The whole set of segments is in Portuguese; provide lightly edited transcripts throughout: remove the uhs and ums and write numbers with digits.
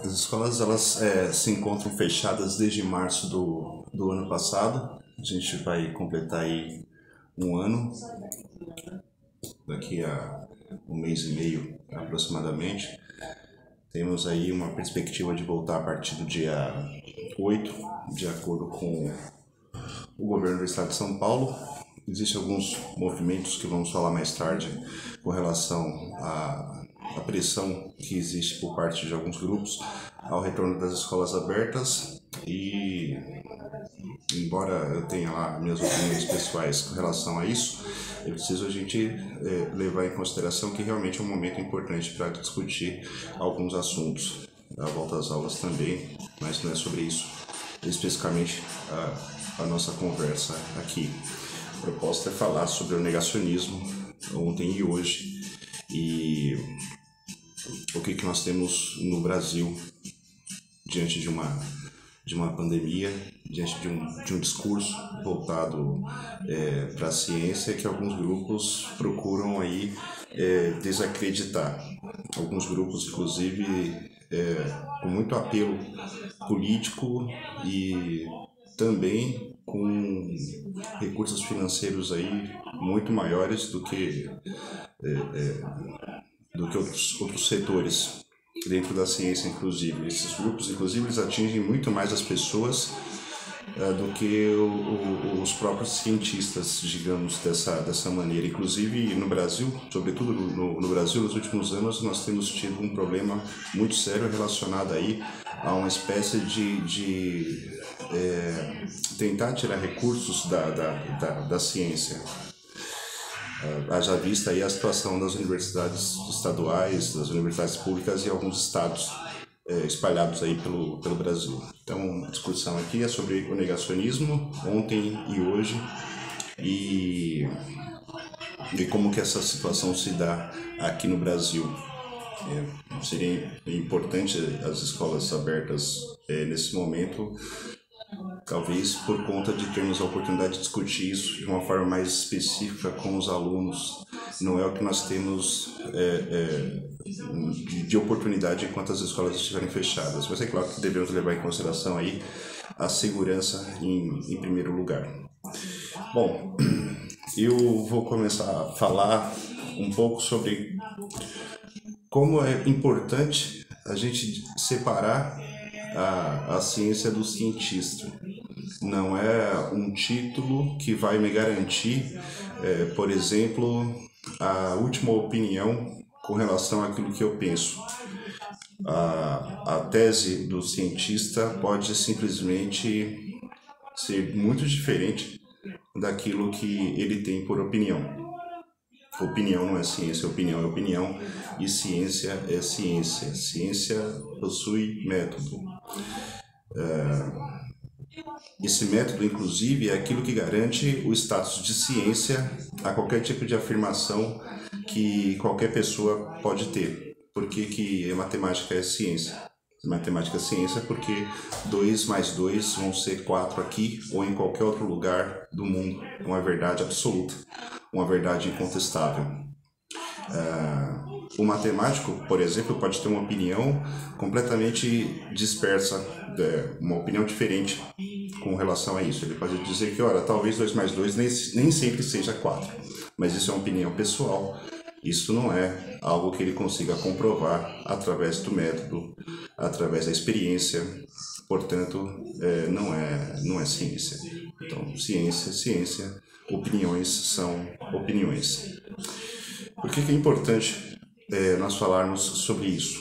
As escolas elas se encontram fechadas desde março do ano passado. A gente vai completar aí um ano, daqui a um mês e meio aproximadamente. Temos aí uma perspectiva de voltar a partir do dia 8, de acordo com o governo do estado de São Paulo. Existem alguns movimentos que vamos falar mais tarde com relação à pressão que existe por parte de alguns grupos ao retorno das escolas abertas e, embora eu tenha lá minhas opiniões pessoais com relação a isso, é preciso a gente levar em consideração que realmente é um momento importante para discutir alguns assuntos. A volta às aulas também, mas não é sobre isso especificamente a nossa conversa aqui. A proposta é falar sobre o negacionismo ontem e hoje e o que nós temos no Brasil diante de uma pandemia, diante de um discurso voltado para a ciência que alguns grupos procuram aí desacreditar. Alguns grupos, inclusive, com muito apelo político e também com recursos financeiros aí muito maiores do que outros setores dentro da ciência, inclusive. Esses grupos, inclusive, eles atingem muito mais as pessoas do que os próprios cientistas, digamos, dessa maneira. Inclusive, no Brasil, sobretudo no Brasil, nos últimos anos, nós temos tido um problema muito sério relacionado aí a uma espécie de tentar tirar recursos da ciência. Haja vista aí a situação das universidades estaduais, das universidades públicas e alguns estados espalhados aí pelo Brasil. Então, a discussão aqui é sobre o negacionismo, ontem e hoje, e como que essa situação se dá aqui no Brasil. Seria importante as escolas abertas nesse momento, talvez por conta de termos a oportunidade de discutir isso de uma forma mais específica com os alunos. Não é o que nós temos de oportunidade enquanto as escolas estiverem fechadas. Mas é claro que devemos levar em consideração aí a segurança em primeiro lugar. Bom, eu vou começar a falar um pouco sobre como é importante a gente separar a ciência do cientista. Não é um título que vai me garantir, por exemplo, a última opinião com relação àquilo que eu penso. A tese do cientista pode simplesmente ser muito diferente daquilo que ele tem por opinião. Opinião não é ciência, opinião é opinião e ciência é ciência. Ciência possui método. Esse método, inclusive, é aquilo que garante o status de ciência a qualquer tipo de afirmação que qualquer pessoa pode ter. Por que matemática é ciência? Matemática é ciência porque 2 mais 2 vão ser 4 aqui ou em qualquer outro lugar do mundo. É uma verdade absoluta, uma verdade incontestável. O matemático, por exemplo, pode ter uma opinião completamente dispersa, uma opinião diferente com relação a isso. Ele pode dizer que, olha, talvez 2 mais 2 nem sempre seja 4, mas isso é uma opinião pessoal. Isso não é algo que ele consiga comprovar através do método, através da experiência. Portanto, não é ciência. Então, ciência é ciência, opiniões são opiniões. Por que é importante nós falarmos sobre isso?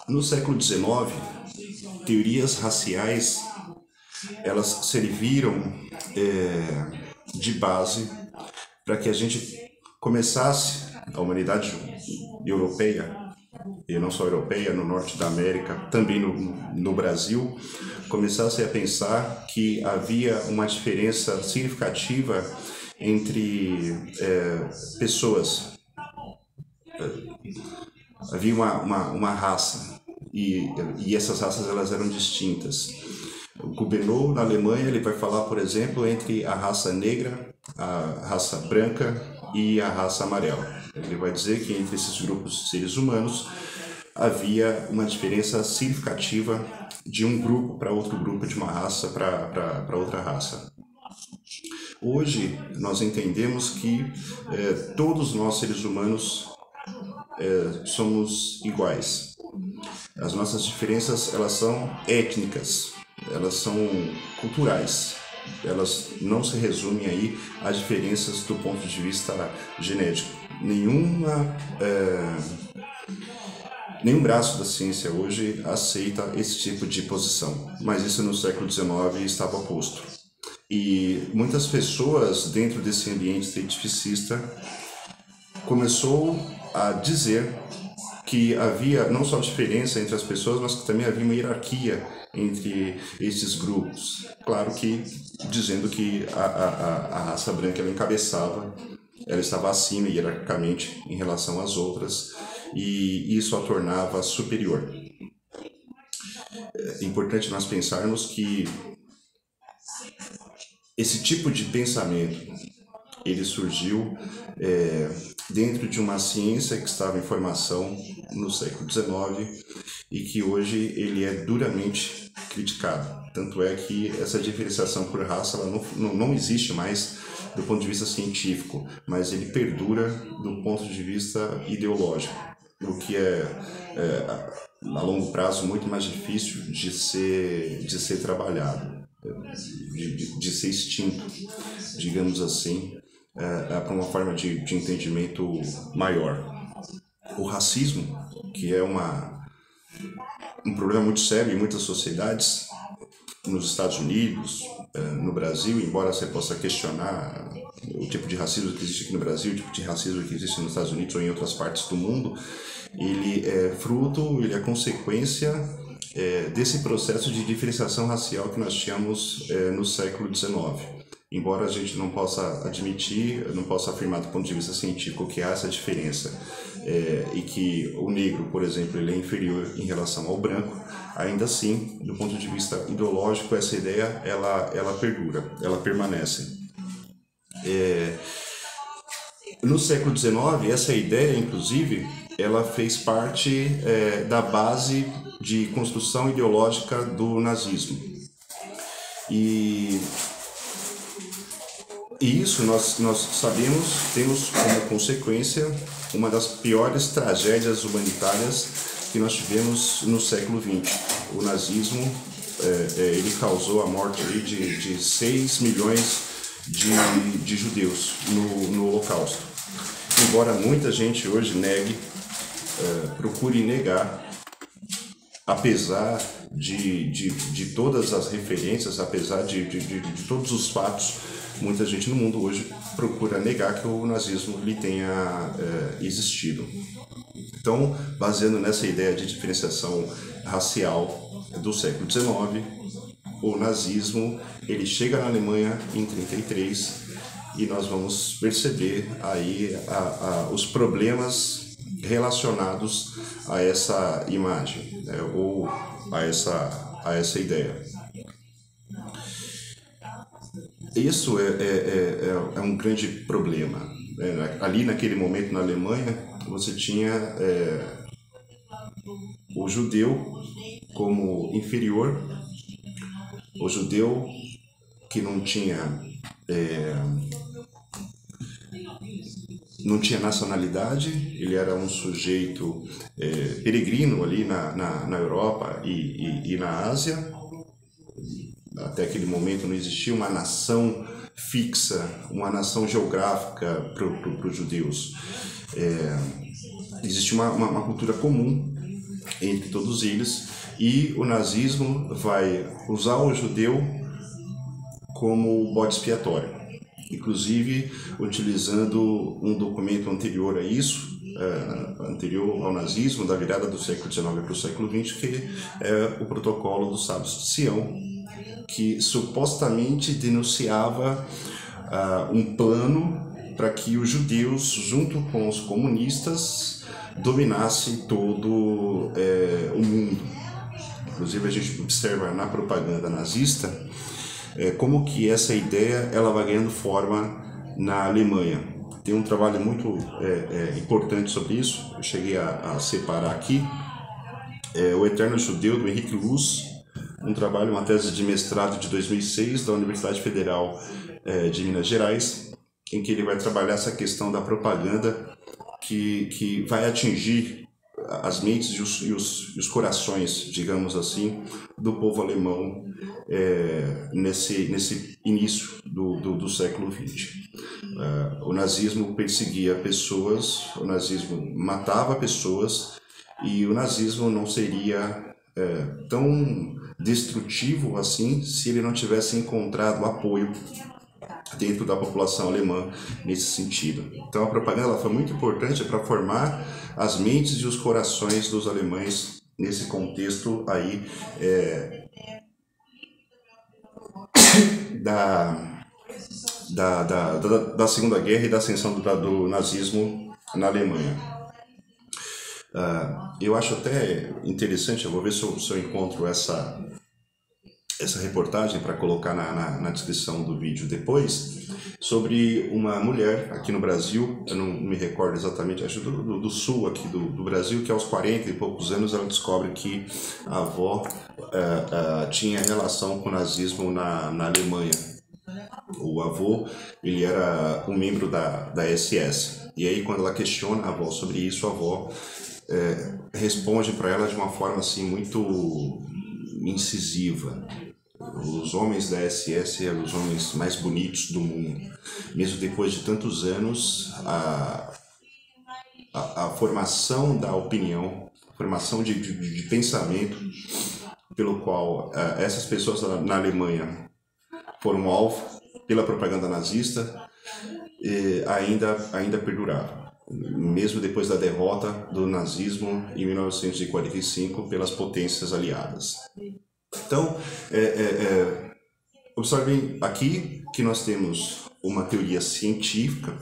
No século XIX, teorias raciais elas serviram de base para que a gente começasse, a humanidade europeia, e não só europeia, no norte da América, também no Brasil, começasse a pensar que havia uma diferença significativa entre pessoas. Havia uma raça e essas raças elas eram distintas. O Gobineau, na Alemanha, ele vai falar, por exemplo, entre a raça negra, a raça branca e a raça amarela. Ele vai dizer que entre esses grupos de seres humanos havia uma diferença significativa de um grupo para outro grupo, de uma raça para outra raça. Hoje nós entendemos que todos nós seres humanos somos iguais. As nossas diferenças, elas são étnicas, elas são culturais. Elas não se resumem aí às diferenças do ponto de vista genético. Nenhum braço da ciência hoje aceita esse tipo de posição, mas isso no século XIX estava posto. E muitas pessoas dentro desse ambiente cientificista começou a dizer que havia não só diferença entre as pessoas, mas que também havia uma hierarquia entre esses grupos. Claro que dizendo que a raça branca ela encabeçava, ela estava acima hierarquicamente em relação às outras, e isso a tornava superior. É importante nós pensarmos que esse tipo de pensamento ele surgiu dentro de uma ciência que estava em formação no século XIX e que hoje ele é duramente criticado. Tanto é que essa diferenciação por raça ela não existe mais do ponto de vista científico, mas ele perdura do ponto de vista ideológico, o que a longo prazo muito mais difícil de ser trabalhado, de ser extinto, digamos assim, para uma forma de entendimento maior. O racismo, que é um problema muito sério em muitas sociedades, nos Estados Unidos, no Brasil, embora você possa questionar o tipo de racismo que existe aqui no Brasil, o tipo de racismo que existe nos Estados Unidos ou em outras partes do mundo, ele é fruto, ele é consequência desse processo de diferenciação racial que nós tínhamos no século XIX. Embora a gente não possa admitir, não possa afirmar do ponto de vista científico que há essa diferença e que o negro, por exemplo, ele é inferior em relação ao branco, ainda assim, do ponto de vista ideológico, essa ideia ela perdura, ela permanece. No século XIX, essa ideia, inclusive, ela fez parte da base de construção ideológica do nazismo. E isso nós sabemos, temos como consequência uma das piores tragédias humanitárias que nós tivemos no século XX. O nazismo ele causou a morte de 6 milhões de judeus no Holocausto. Embora muita gente hoje negue, procure negar, apesar de todas as referências, apesar de todos os fatos, muita gente no mundo hoje procura negar que o nazismo ele tenha existido. Então, baseando nessa ideia de diferenciação racial do século XIX, o nazismo ele chega na Alemanha em 1933 e nós vamos perceber aí os problemas relacionados a essa imagem, né, ou a essa ideia. Isso é um grande problema. Ali naquele momento na Alemanha, você tinha o judeu como inferior, o judeu que não tinha nacionalidade, ele era um sujeito peregrino ali na Europa e na Ásia. Até aquele momento não existia uma nação fixa, uma nação geográfica para os judeus. Existe uma cultura comum entre todos eles e o nazismo vai usar o judeu como bode expiatório. Inclusive utilizando um documento anterior a isso, anterior ao nazismo, da virada do século XIX para o século XX, que é o Protocolo dos Sábios de Sião, que supostamente denunciava um plano para que os judeus, junto com os comunistas, dominassem todo o mundo. Inclusive a gente observa na propaganda nazista como que essa ideia ela vai ganhando forma na Alemanha. tem um trabalho muito importante sobre isso, eu cheguei a separar aqui, O Eterno Judeu, do Henrique Luz, um trabalho, uma tese de mestrado de 2006 da Universidade Federal de Minas Gerais, em que ele vai trabalhar essa questão da propaganda que vai atingir as mentes e os corações, digamos assim, do povo alemão nesse início do século XX. O nazismo perseguia pessoas, o nazismo matava pessoas, e o nazismo não seria tão destrutivo assim se ele não tivesse encontrado apoio dentro da população alemã nesse sentido. Então a propaganda ela foi muito importante para formar as mentes e os corações dos alemães nesse contexto aí da Segunda Guerra e da ascensão do nazismo na Alemanha. Eu acho até interessante, eu vou ver se eu encontro essa reportagem para colocar na descrição do vídeo depois, sobre uma mulher aqui no Brasil, eu não me recordo exatamente, acho do sul aqui do Brasil, que aos 40 e poucos anos ela descobre que a avó tinha relação com o nazismo na Alemanha. O avô, ele era um membro da SS, e aí quando ela questiona a avó sobre isso, a avó responde para ela de uma forma assim muito incisiva. Os homens da SS eram os homens mais bonitos do mundo. Mesmo depois de tantos anos, a formação da opinião, a formação de pensamento pelo qual essas pessoas na Alemanha foram alvo pela propaganda nazista, ainda perdurava. Mesmo depois da derrota do nazismo em 1945 pelas potências aliadas. Então, observem aqui que nós temos uma teoria científica,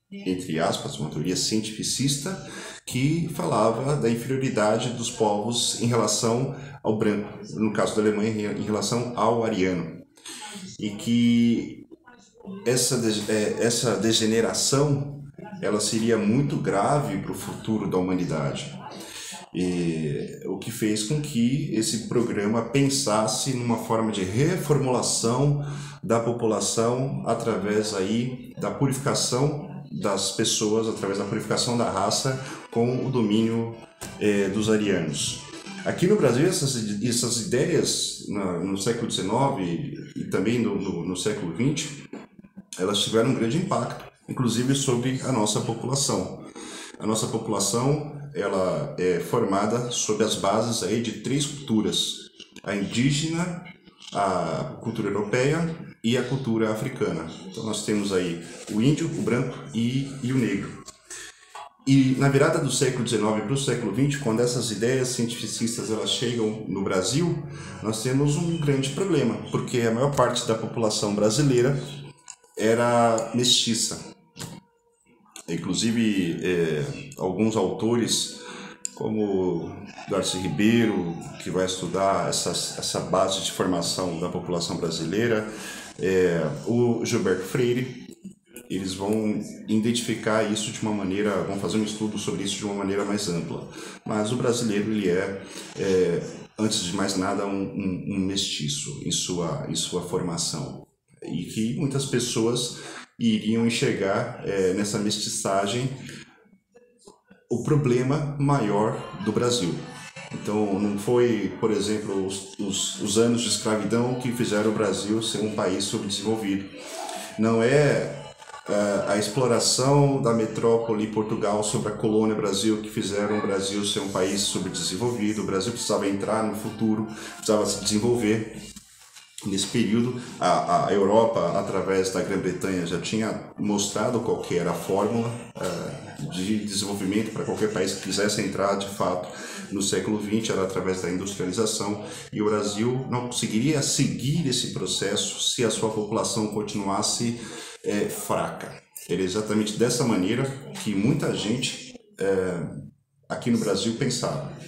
entre aspas, uma teoria cientificista, que falava da inferioridade dos povos em relação ao branco, no caso da Alemanha, em relação ao ariano. E que essa degeneração ela seria muito grave para o futuro da humanidade. O que fez com que esse programa pensasse numa forma de reformulação da população através aí da purificação das pessoas, através da purificação da raça com o domínio dos arianos. Aqui no Brasil, essas ideias no século XIX e também no século XX, elas tiveram um grande impacto, inclusive sobre a nossa população. A nossa população ela é formada sob as bases aí de 3 culturas: a indígena, a cultura europeia e a cultura africana. Então nós temos aí o índio, o branco e o negro. E na virada do século XIX para o século XX, quando essas ideias cientificistas elas chegam no Brasil, nós temos um grande problema, porque a maior parte da população brasileira era mestiça. Inclusive, alguns autores, como Darcy Ribeiro, que vai estudar essa base de formação da população brasileira, o Gilberto Freire, eles vão identificar isso de uma maneira, vão fazer um estudo sobre isso de uma maneira mais ampla. Mas o brasileiro, ele antes de mais nada, um mestiço em sua formação. E que muitas pessoas iriam enxergar nessa mestiçagem o problema maior do Brasil. Então não foi, por exemplo, os anos de escravidão que fizeram o Brasil ser um país subdesenvolvido. Não é a exploração da metrópole Portugal sobre a colônia Brasil que fizeram o Brasil ser um país subdesenvolvido. O Brasil precisava entrar no futuro, precisava se desenvolver. Nesse período, a Europa, através da Grã-Bretanha, já tinha mostrado qual que era a fórmula de desenvolvimento para qualquer país que quisesse entrar, de fato, no século XX, era através da industrialização, e o Brasil não conseguiria seguir esse processo se a sua população continuasse fraca. Era exatamente dessa maneira que muita gente aqui no Brasil pensava.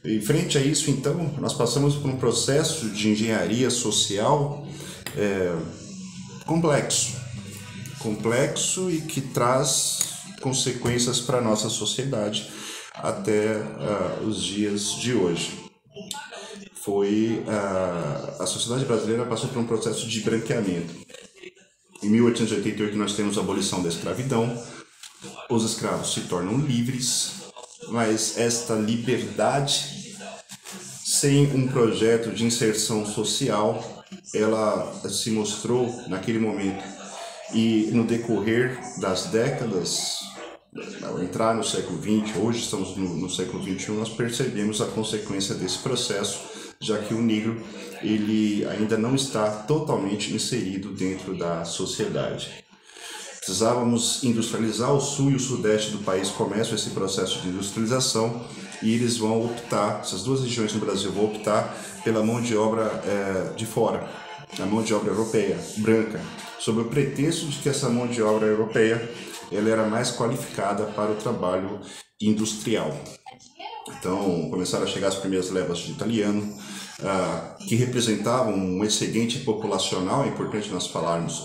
Em frente a isso, então, nós passamos por um processo de engenharia social complexo, complexo e que traz consequências para a nossa sociedade até os dias de hoje. A sociedade brasileira passou por um processo de branqueamento. Em 1888 nós temos a abolição da escravidão, os escravos se tornam livres, mas esta liberdade, sem um projeto de inserção social, ela se mostrou naquele momento e no decorrer das décadas, ao entrar no século XX, hoje estamos no século XXI, nós percebemos a consequência desse processo, já que o negro ele ainda não está totalmente inserido dentro da sociedade. Precisávamos industrializar. O sul e o sudeste do país começam esse processo de industrialização e eles vão optar, essas duas regiões no Brasil vão optar pela mão de obra de fora, a mão de obra europeia, branca, sob o pretexto de que essa mão de obra europeia ela era mais qualificada para o trabalho industrial. Então começaram a chegar as primeiras levas de italiano, que representavam um excedente populacional. É importante nós falarmos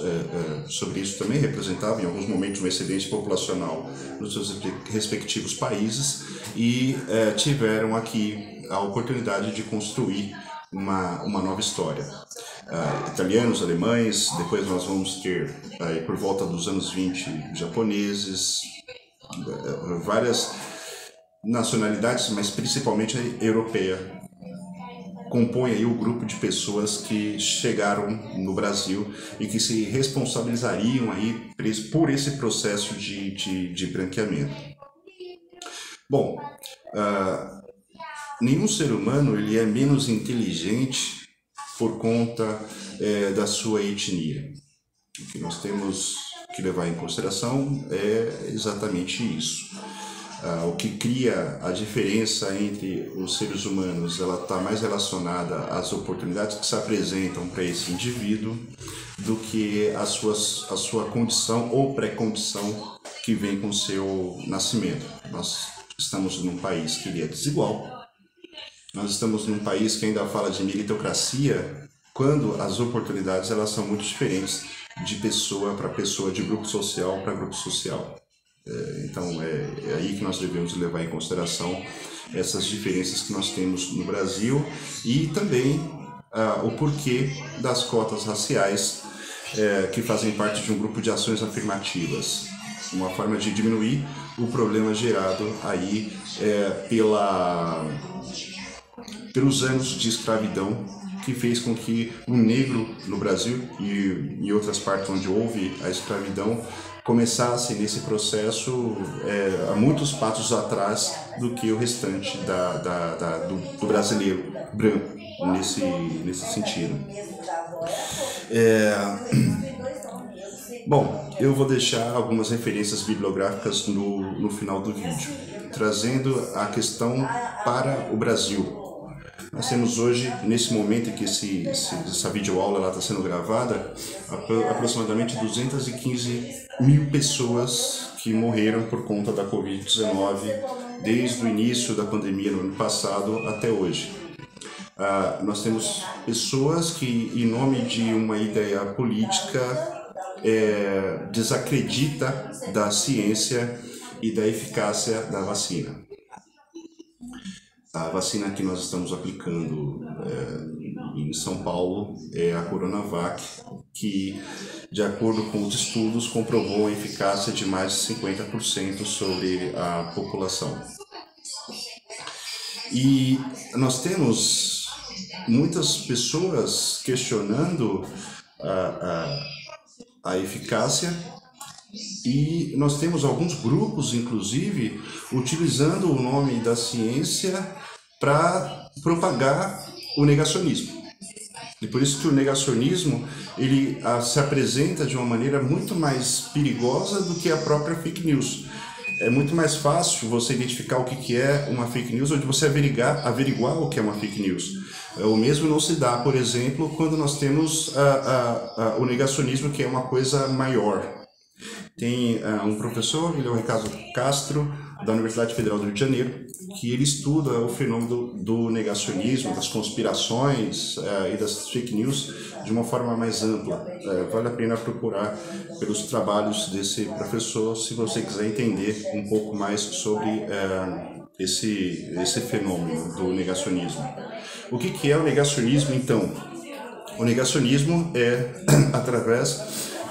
sobre isso também. Representavam em alguns momentos um excedente populacional nos seus respectivos países e tiveram aqui a oportunidade de construir uma nova história. Italianos, alemães, depois nós vamos ter por volta dos anos 20 japoneses, várias nacionalidades, mas principalmente a europeia compõe aí o grupo de pessoas que chegaram no Brasil e que se responsabilizariam aí por esse processo de branqueamento. Bom, nenhum ser humano ele é menos inteligente por conta da sua etnia. O que nós temos que levar em consideração é exatamente isso. O que cria a diferença entre os seres humanos, ela está mais relacionada às oportunidades que se apresentam para esse indivíduo do que a sua condição ou pré-condição que vem com o seu nascimento. Nós estamos num país que ele é desigual, nós estamos num país que ainda fala de meritocracia, quando as oportunidades elas são muito diferentes de pessoa para pessoa, de grupo social para grupo social. Então é aí que nós devemos levar em consideração essas diferenças que nós temos no Brasil e também o porquê das cotas raciais que fazem parte de um grupo de ações afirmativas. Uma forma de diminuir o problema gerado aí pelos anos de escravidão, que fez com que o negro no Brasil e em outras partes onde houve a escravidão começasse nesse processo há muitos passos atrás do que o restante do brasileiro branco nesse sentido. Bom, eu vou deixar algumas referências bibliográficas no final do vídeo, trazendo a questão para o Brasil. Nós temos hoje, nesse momento em que essa videoaula está sendo gravada, aproximadamente 215 mil pessoas que morreram por conta da Covid-19 desde o início da pandemia no ano passado até hoje. Nós temos pessoas que, em nome de uma ideia política, desacredita da ciência e da eficácia da vacina. A vacina que nós estamos aplicando em São Paulo é a Coronavac, que, de acordo com os estudos, comprovou a eficácia de mais de 50% sobre a população. E nós temos muitas pessoas questionando a eficácia, e nós temos alguns grupos, inclusive, utilizando o nome da ciência para propagar o negacionismo. E por isso que o negacionismo ele se apresenta de uma maneira muito mais perigosa do que a própria fake news. É muito mais fácil você identificar o que é uma fake news ou de você averiguar o que é uma fake news. O mesmo não se dá, por exemplo, quando nós temos o negacionismo, que é uma coisa maior. Tem um professor, ele é o Ricardo Castro, da Universidade Federal do Rio de Janeiro, que ele estuda o fenômeno do negacionismo, das conspirações e das fake news de uma forma mais ampla. Vale a pena procurar pelos trabalhos desse professor, se você quiser entender um pouco mais sobre esse fenômeno do negacionismo. O que é o negacionismo, então? O negacionismo é, através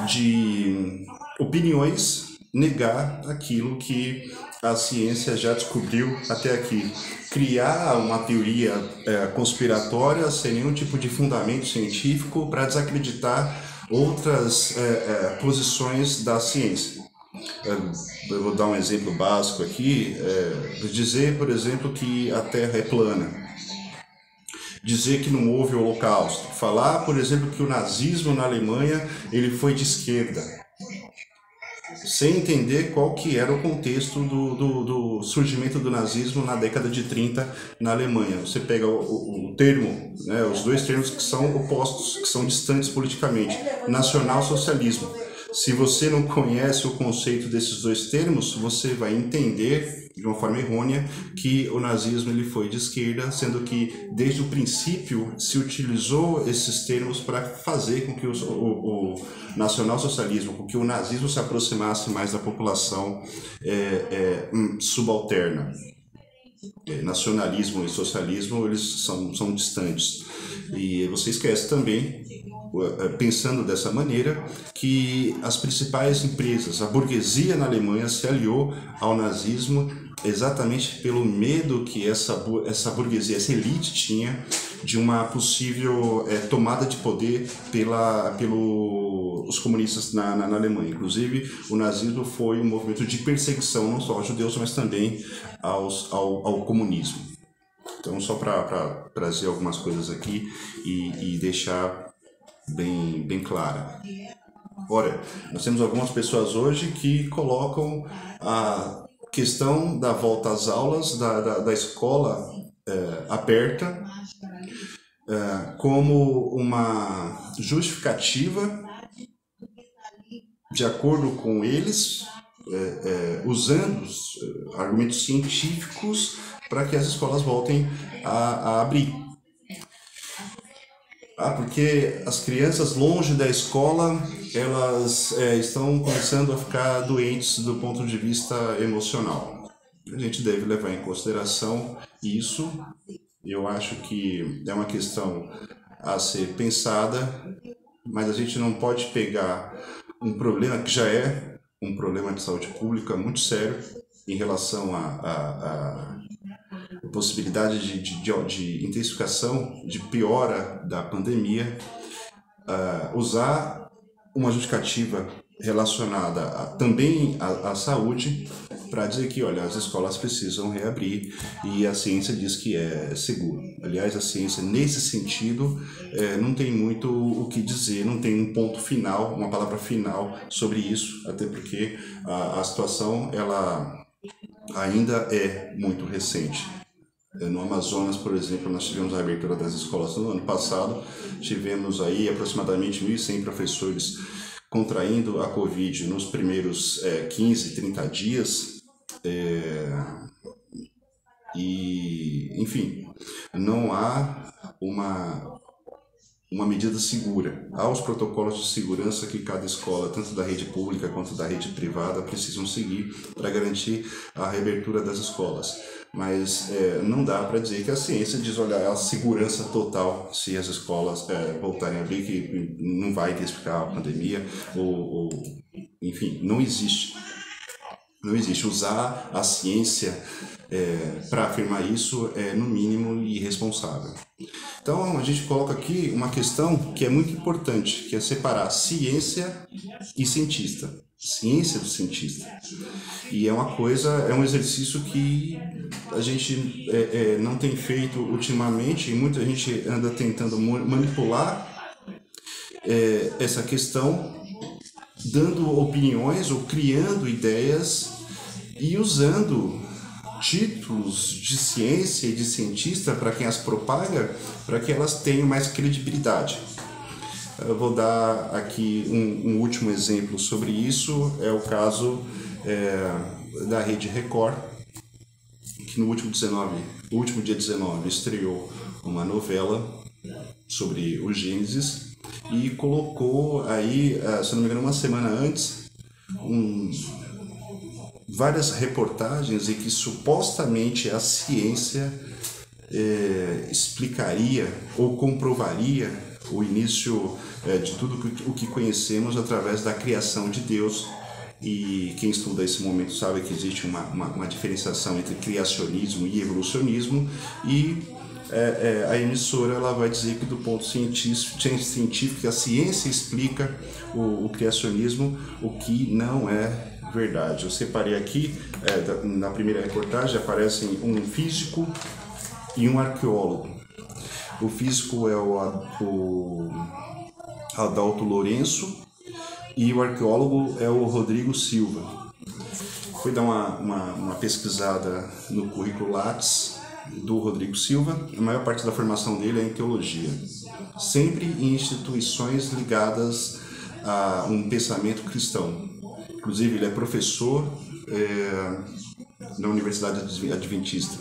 de opiniões, negar aquilo que a ciência já descobriu até aqui. Criar uma teoria conspiratória sem nenhum tipo de fundamento científico para desacreditar outras posições da ciência. Eu vou dar um exemplo básico aqui, dizer, por exemplo, que a Terra é plana. Dizer que não houve holocausto. Falar, por exemplo, que o nazismo na Alemanha ele foi de esquerda. Sem entender qual que era o contexto do surgimento do nazismo na década de 30 na Alemanha. Você pega o termo, né, os dois termos que são opostos, que são distantes politicamente, nacional-socialismo. Se você não conhece o conceito desses dois termos, você vai entender de uma forma errônea que o nazismo ele foi de esquerda, sendo que desde o princípio se utilizou esses termos para fazer com que o nacionalsocialismo, com que o nazismo se aproximasse mais da população subalterna. Nacionalismo e socialismo eles são distantes. E você esquece também, pensando dessa maneira, que as principais empresas, a burguesia na Alemanha se aliou ao nazismo exatamente pelo medo que essa burguesia, essa elite tinha de uma possível tomada de poder pelos comunistas na Alemanha. Inclusive, o nazismo foi um movimento de perseguição não só aos judeus, mas também ao comunismo. Então, só para trazer algumas coisas aqui e deixar bem clara. Ora, nós temos algumas pessoas hoje que colocam a questão da volta às aulas da escola aberta como uma justificativa, de acordo com eles, usando argumentos científicos para que as escolas voltem a abrir. Porque as crianças longe da escola, elas estão começando a ficar doentes do ponto de vista emocional. A gente deve levar em consideração isso. Eu acho que é uma questão a ser pensada, mas a gente não pode pegar um problema que já é um problema de saúde pública muito sério em relação à possibilidade de intensificação, de piora da pandemia, usar uma justificativa relacionada também à saúde para dizer que, olha, as escolas precisam reabrir e a ciência diz que é seguro. Aliás, a ciência, nesse sentido, não tem muito o que dizer, não tem um ponto final, uma palavra final sobre isso, até porque a situação ela ainda é muito recente. No Amazonas, por exemplo, nós tivemos a abertura das escolas no ano passado, tivemos aí aproximadamente 1.100 professores contraindo a Covid nos primeiros 15, 30 dias, e, enfim, não há uma medida segura. Há os protocolos de segurança que cada escola, tanto da rede pública quanto da rede privada, precisam seguir para garantir a reabertura das escolas. Mas não dá para dizer que a ciência diz, olha, é a segurança total se as escolas voltarem a abrir, que não vai intensificar a pandemia, enfim, não existe. Não existe. Usar a ciência para afirmar isso é, no mínimo, irresponsável. Então, a gente coloca aqui uma questão que é muito importante, que é separar ciência e cientista. Ciência do cientista. E é um exercício que a gente não tem feito ultimamente, e muita gente anda tentando manipular essa questão, dando opiniões ou criando ideias e usando títulos de ciência e de cientista para quem as propaga, para que elas tenham mais credibilidade. Eu vou dar aqui um último exemplo sobre isso, é o caso da Rede Record, que no último dia 19 estreou uma novela sobre o Gênesis e colocou aí, se não me engano, uma semana antes, várias reportagens em que supostamente a ciência explicaria ou comprovaria o início de tudo o que conhecemos através da criação de Deus. E quem estuda esse momento sabe que existe uma diferenciação entre criacionismo e evolucionismo, e a emissora ela vai dizer que do ponto científico a ciência explica o criacionismo, o que não é verdade. Eu separei aqui, na primeira reportagem aparecem um físico e um arqueólogo. O físico é o Adalto Lourenço e o arqueólogo é o Rodrigo Silva. Fui dar uma pesquisada no currículo Lattes do Rodrigo Silva. A maior parte da formação dele é em teologia, sempre em instituições ligadas a um pensamento cristão. Inclusive, ele é professor na Universidade Adventista.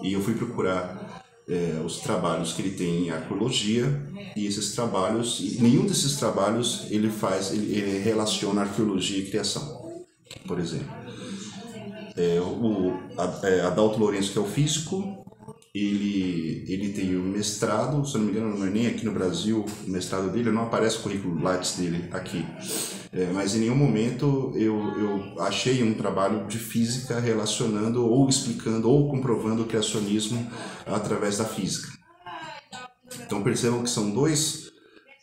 E eu fui procurar os trabalhos que ele tem em arqueologia, e esses trabalhos, nenhum desses trabalhos ele relaciona arqueologia e criação. Por exemplo, Adalto Lourenço, que é o físico, ele tem um mestrado, se não me engano, não é nem aqui no Brasil, o mestrado dele não aparece o currículo Lattes dele aqui, mas em nenhum momento eu achei um trabalho de física relacionando ou explicando ou comprovando o criacionismo através da física. Então percebam que são dois,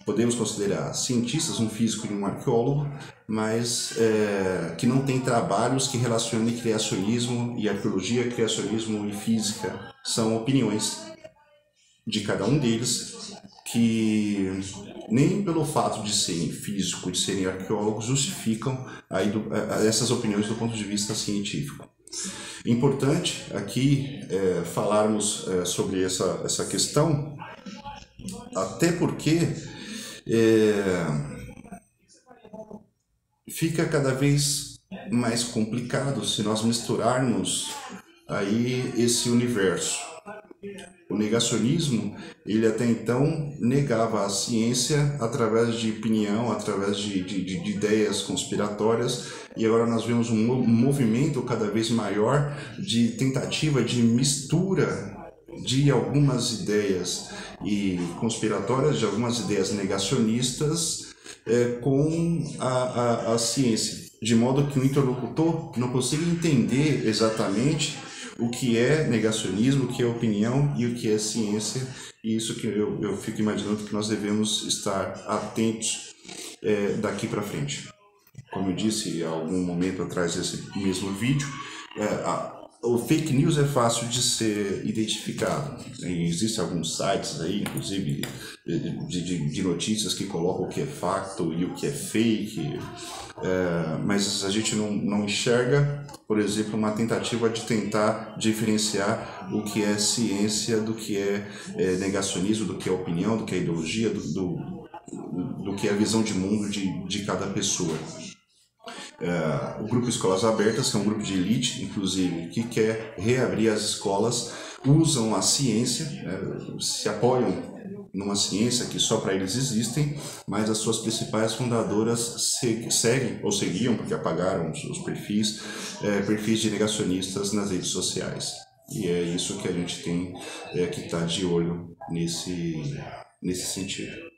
podemos considerar cientistas, um físico e um arqueólogo, mas que não tem trabalhos que relacionem criacionismo e arqueologia, criacionismo e física. São opiniões de cada um deles que nem pelo fato de serem físicos, de serem arqueólogos, justificam essas opiniões do ponto de vista científico. Importante aqui falarmos sobre essa questão, até porque fica cada vez mais complicado se nós misturarmos aí esse universo. O negacionismo, ele até então negava a ciência através de opinião, através de ideias conspiratórias, e agora nós vemos um movimento cada vez maior de tentativa de mistura de algumas ideias e conspiratórias, de algumas ideias negacionistas com a ciência, de modo que o interlocutor não consiga entender exatamente o que é negacionismo, o que é opinião e o que é ciência. E isso que eu fico imaginando que nós devemos estar atentos daqui para frente. Como eu disse há algum momento atrás desse mesmo vídeo, o fake news é fácil de ser identificado. Existem alguns sites aí, inclusive de notícias, que colocam o que é facto e o que é fake, mas a gente não enxerga, por exemplo, uma tentativa de tentar diferenciar o que é ciência do que é negacionismo, do que é opinião, do que é ideologia, do que é a visão de mundo de cada pessoa. O Grupo Escolas Abertas, que é um grupo de elite, inclusive, que quer reabrir as escolas, usam a ciência, se apoiam numa ciência que só para eles existem, mas as suas principais fundadoras seguem, ou seguiam, porque apagaram os perfis de negacionistas nas redes sociais. E é isso que a gente tem que estar de olho nesse sentido.